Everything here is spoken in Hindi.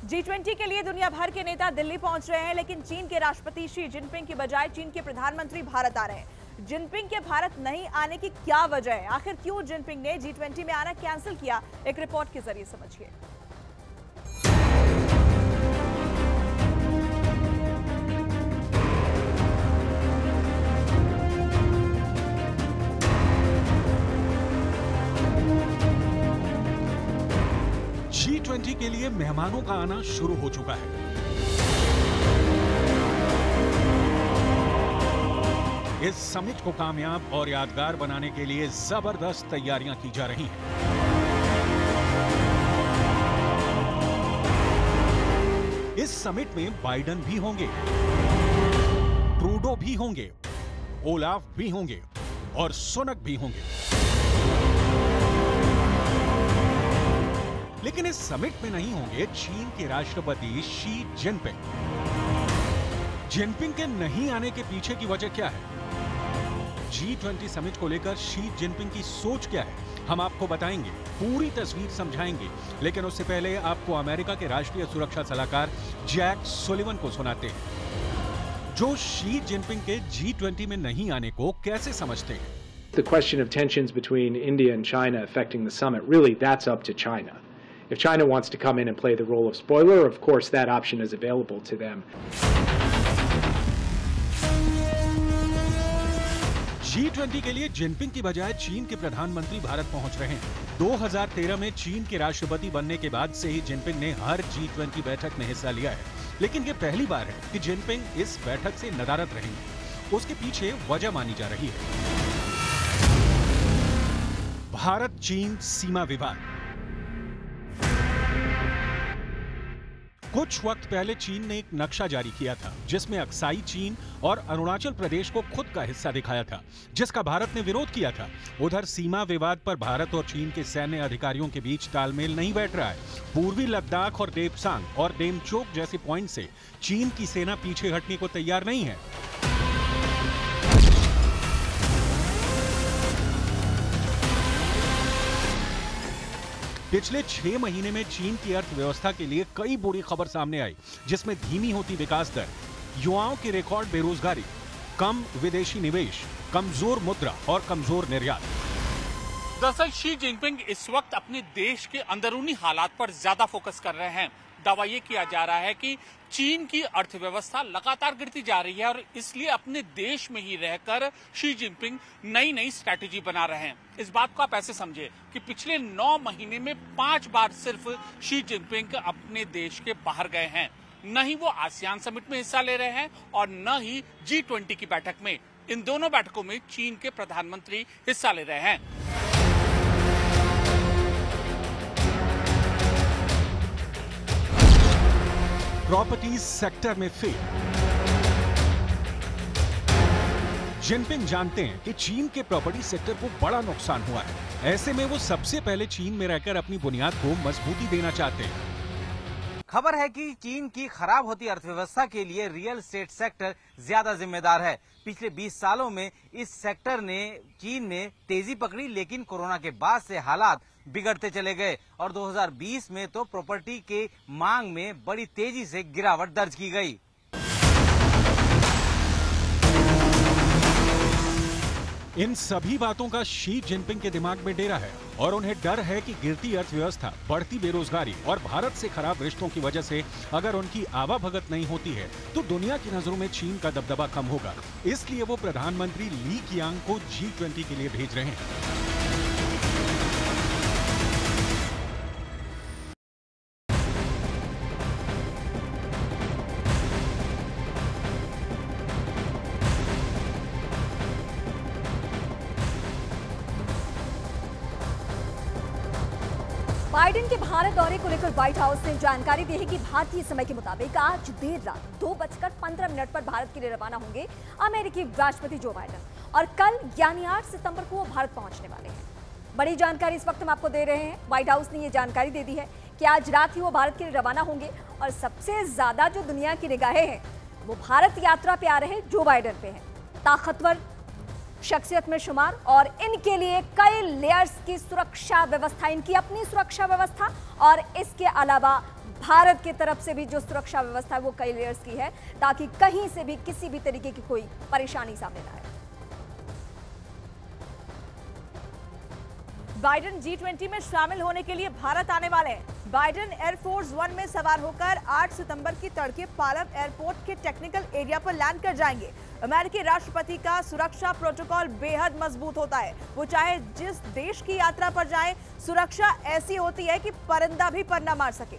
G20 के लिए दुनिया भर के नेता दिल्ली पहुंच रहे हैं, लेकिन चीन के राष्ट्रपति शी जिनपिंग की बजाय चीन के प्रधानमंत्री भारत आ रहे हैं। जिनपिंग के भारत नहीं आने की क्या वजह है? आखिर क्यों जिनपिंग ने G20 में आना कैंसिल किया? एक रिपोर्ट के जरिए समझिए। G20 के लिए मेहमानों का आना शुरू हो चुका है। इस समिट को कामयाब और यादगार बनाने के लिए जबरदस्त तैयारियां की जा रही हैं। इस समिट में बाइडेन भी होंगे, ट्रूडो भी होंगे, ओलाफ भी होंगे और सुनक भी होंगे। लेकिन इस समिट में नहीं होंगे चीन के राष्ट्रपति शी जिनपिंग। जिनपिंग के नहीं आने के पीछे की वजह क्या है? G20 समिट को लेकर शी जिनपिंग की सोच क्या है, हम आपको बताएंगे, पूरी तस्वीर समझाएंगे। लेकिन उससे पहले आपको अमेरिका के राष्ट्रीय सुरक्षा सलाहकार जैक सुलिवन को सुनाते हैं, जो शी जिनपिंग के G20 में नहीं आने को कैसे समझते हैं। The question of tensions between India and China affecting the summit, really that's up to China. If China wants to come in and play the role of spoiler, of course that option is available to them. G20 के लिए जिनपिंग की बजाय चीन के प्रधानमंत्री भारत पहुंच रहे हैं। 2013 में चीन के राष्ट्रपति बनने के बाद से ही जिनपिंग ने हर G20 बैठक में हिस्सा लिया है, लेकिन ये पहली बार है कि जिनपिंग इस बैठक से नदारद रहेंगे। उसके पीछे वजह मानी जा रही है भारत चीन सीमा विवाद। कुछ वक्त पहले चीन ने एक नक्शा जारी किया था, जिसमें अक्साई चीन और अरुणाचल प्रदेश को खुद का हिस्सा दिखाया था, जिसका भारत ने विरोध किया था। उधर सीमा विवाद पर भारत और चीन के सैन्य अधिकारियों के बीच तालमेल नहीं बैठ रहा है। पूर्वी लद्दाख और देपसांग और डेमचोक जैसे पॉइंट से चीन की सेना पीछे हटने को तैयार नहीं है। पिछले 6 महीने में चीन की अर्थव्यवस्था के लिए कई बुरी खबर सामने आई, जिसमें धीमी होती विकास दर, युवाओं की रिकॉर्ड बेरोजगारी, कम विदेशी निवेश, कमजोर मुद्रा और कमजोर निर्यात। दरअसल शी जिनपिंग इस वक्त अपने देश के अंदरूनी हालात पर ज्यादा फोकस कर रहे हैं। दावा ये किया जा रहा है कि चीन की अर्थव्यवस्था लगातार गिरती जा रही है और इसलिए अपने देश में ही रहकर शी जिनपिंग नई नई स्ट्रैटेजी बना रहे हैं। इस बात को आप ऐसे समझे कि पिछले 9 महीने में 5 बार सिर्फ शी जिनपिंग अपने देश के बाहर गए हैं। न ही वो आसियान समिट में हिस्सा ले रहे हैं और न ही G20 की बैठक में। इन दोनों बैठकों में चीन के प्रधानमंत्री हिस्सा ले रहे हैं। प्रॉपर्टी सेक्टर में फेल। जिनपिंग जानते हैं कि चीन के प्रॉपर्टी सेक्टर को बड़ा नुकसान हुआ है। ऐसे में वो सबसे पहले चीन में रहकर अपनी बुनियाद को मजबूती देना चाहते हैं। खबर है कि चीन की खराब होती अर्थव्यवस्था के लिए रियल एस्टेट सेक्टर ज्यादा जिम्मेदार है। पिछले 20 सालों में इस सेक्टर ने चीन ने तेजी पकड़ी, लेकिन कोरोना के बाद से हालात बिगड़ते चले गए और 2020 में तो प्रॉपर्टी के मांग में बड़ी तेजी से गिरावट दर्ज की गई। इन सभी बातों का शी जिनपिंग के दिमाग में डेरा है और उन्हें डर है कि गिरती अर्थव्यवस्था, बढ़ती बेरोजगारी और भारत से खराब रिश्तों की वजह से अगर उनकी आवाभगत नहीं होती है तो दुनिया की नजरों में चीन का दबदबा कम होगा। इसलिए वो प्रधानमंत्री ली कियांग को G20 के लिए भेज रहे हैं। बाइडेन के भारत दौरे को लेकर व्हाइट हाउस ने जानकारी दी है कि भारतीय समय के मुताबिक आज देर रात 2:15 पर भारत के लिए रवाना होंगे अमेरिकी राष्ट्रपति जो बाइडेन और कल यानी 8 सितंबर को वो भारत पहुंचने वाले हैं। बड़ी जानकारी इस वक्त हम आपको दे रहे हैं। व्हाइट हाउस ने ये जानकारी दे दी है कि आज रात ही वो भारत के लिए रवाना होंगे और सबसे ज्यादा जो दुनिया की निगाहें हैं वो भारत यात्रा पे आ रहे जो बाइडेन पे हैं। ताकतवर, शख्सियत में शुमार और इनके लिए कई लेयर्स की सुरक्षा व्यवस्था, इनकी अपनी सुरक्षा व्यवस्था और इसके अलावा भारत की तरफ से भी जो सुरक्षा व्यवस्था है वो कई लेयर्स की है, ताकि कहीं से भी किसी भी तरीके की कोई परेशानी सामने ना आए। बाइडेन G20 में शामिल होने के लिए भारत आने वाले हैं। बाइडेन एयरफोर्स 1 में सवार होकर 8 सितंबर की तड़के पालम एयरपोर्ट के टेक्निकल एरिया पर लैंड कर जाएंगे। अमेरिकी राष्ट्रपति का सुरक्षा प्रोटोकॉल बेहद मजबूत होता है। वो चाहे जिस देश की यात्रा पर जाएं, सुरक्षा ऐसी होती है कि परिंदा भी पर न मार सके।